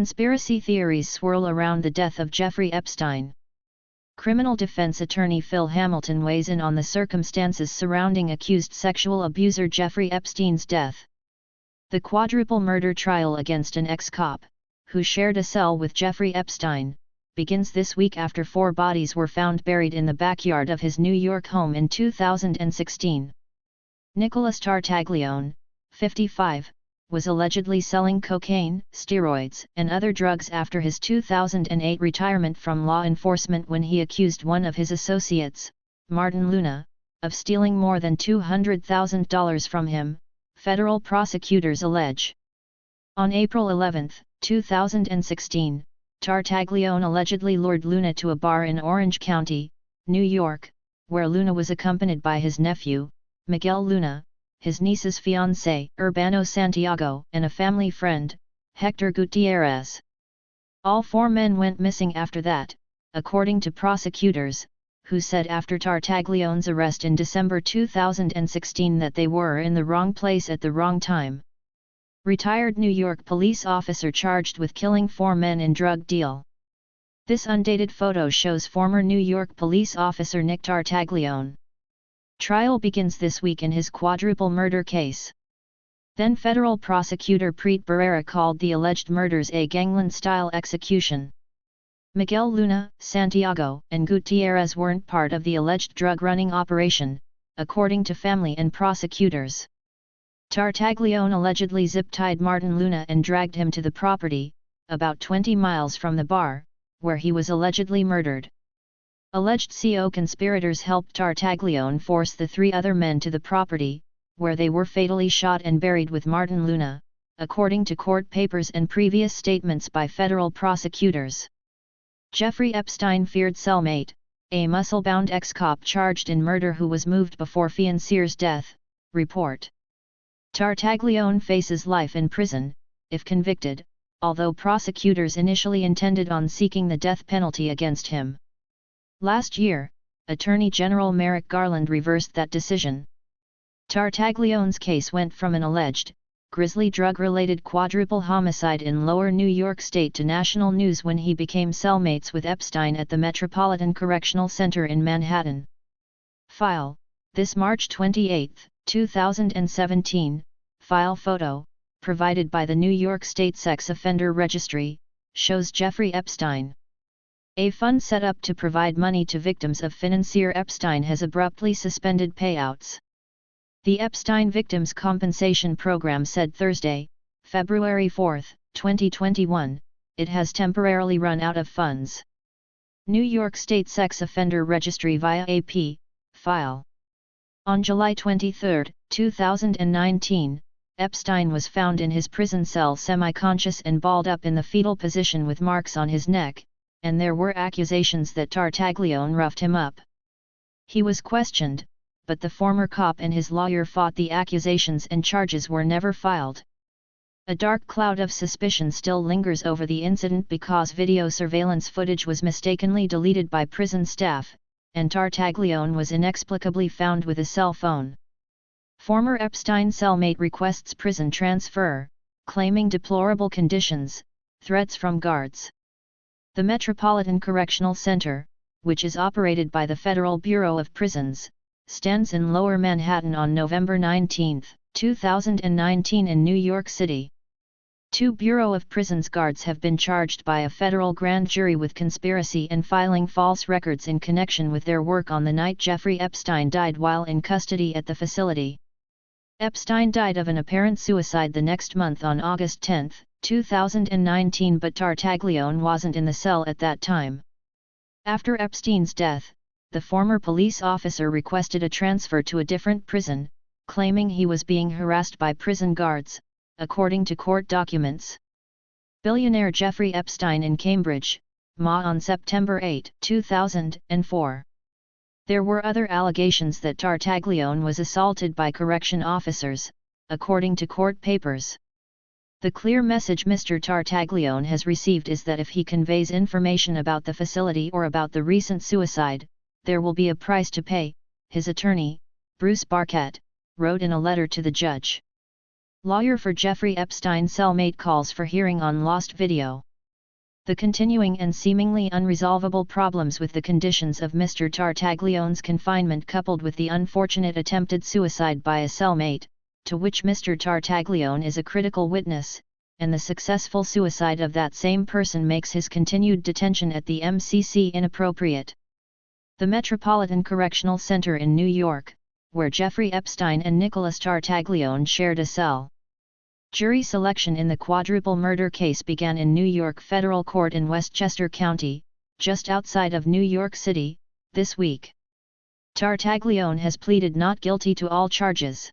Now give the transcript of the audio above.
Conspiracy theories swirl around the death of Jeffrey Epstein. Criminal defense attorney Phil Hamilton weighs in on the circumstances surrounding accused sexual abuser Jeffrey Epstein's death. The quadruple murder trial against an ex-cop, who shared a cell with Jeffrey Epstein, begins this week after 4 bodies were found buried in the backyard of his New York home in 2016. Nicholas Tartaglione, 55, was allegedly selling cocaine, steroids, and other drugs after his 2008 retirement from law enforcement when he accused one of his associates, Martin Luna, of stealing more than $200,000 from him, federal prosecutors allege. On April 11, 2016, Tartaglione allegedly lured Luna to a bar in Orange County, New York, where Luna was accompanied by his nephew, Miguel Luna, his niece's fiancé, Urbano Santiago, and a family friend, Hector Gutierrez. All 4 men went missing after that, according to prosecutors, who said after Tartaglione's arrest in December 2016 that they were in the wrong place at the wrong time. Retired New York police officer charged with killing 4 men in drug deal. This undated photo shows former New York police officer Nick Tartaglione. Trial begins this week in his quadruple murder case. Then federal prosecutor Preet Bharara called the alleged murders a gangland-style execution. Miguel Luna, Santiago, and Gutierrez weren't part of the alleged drug-running operation, according to family and prosecutors. Tartaglione allegedly zip-tied Martin Luna and dragged him to the property, about 20 miles from the bar, where he was allegedly murdered. Alleged co-conspirators helped Tartaglione force the 3 other men to the property, where they were fatally shot and buried with Martin Luna, according to court papers and previous statements by federal prosecutors. Jeffrey Epstein feared cellmate, a muscle-bound ex-cop charged in murder who was moved before fiancé's death, report. Tartaglione faces life in prison, if convicted, although prosecutors initially intended on seeking the death penalty against him. Last year, Attorney General Merrick Garland reversed that decision. Tartaglione's case went from an alleged, grisly drug-related quadruple homicide in lower New York State to national news when he became cellmates with Epstein at the Metropolitan Correctional Center in Manhattan. File, this March 28, 2017, file photo, provided by the New York State Sex Offender Registry, shows Jeffrey Epstein. A fund set up to provide money to victims of financier Epstein has abruptly suspended payouts. The Epstein Victims Compensation Program said Thursday, February 4, 2021, it has temporarily run out of funds. New York State Sex Offender Registry via AP, file. On July 23, 2019, Epstein was found in his prison cell semi-conscious and balled up in the fetal position with marks on his neck, and there were accusations that Tartaglione roughed him up. He was questioned, but the former cop and his lawyer fought the accusations and charges were never filed. A dark cloud of suspicion still lingers over the incident because video surveillance footage was mistakenly deleted by prison staff, and Tartaglione was inexplicably found with a cell phone. Former Epstein cellmate requests prison transfer, claiming deplorable conditions, threats from guards. The Metropolitan Correctional Center, which is operated by the Federal Bureau of Prisons, stands in Lower Manhattan on November 19, 2019 in New York City. 2 Bureau of Prisons guards have been charged by a federal grand jury with conspiracy and filing false records in connection with their work on the night Jeffrey Epstein died while in custody at the facility. Epstein died of an apparent suicide the next month on August 10, 2019, but Tartaglione wasn't in the cell at that time. After Epstein's death, the former police officer requested a transfer to a different prison, claiming he was being harassed by prison guards, according to court documents. Billionaire Jeffrey Epstein in Cambridge, MA on September 8, 2004. There were other allegations that Tartaglione was assaulted by correction officers, according to court papers. The clear message Mr. Tartaglione has received is that if he conveys information about the facility or about the recent suicide, there will be a price to pay, his attorney, Bruce Barkett, wrote in a letter to the judge. Lawyer for Jeffrey Epstein cellmate calls for hearing on lost video. The continuing and seemingly unresolvable problems with the conditions of Mr. Tartaglione's confinement, coupled with the unfortunate attempted suicide by a cellmate, to which Mr. Tartaglione is a critical witness, and the successful suicide of that same person, makes his continued detention at the MCC inappropriate. The Metropolitan Correctional Center in New York, where Jeffrey Epstein and Nicholas Tartaglione shared a cell. Jury selection in the quadruple murder case began in New York Federal Court in Westchester County, just outside of New York City, this week. Tartaglione has pleaded not guilty to all charges.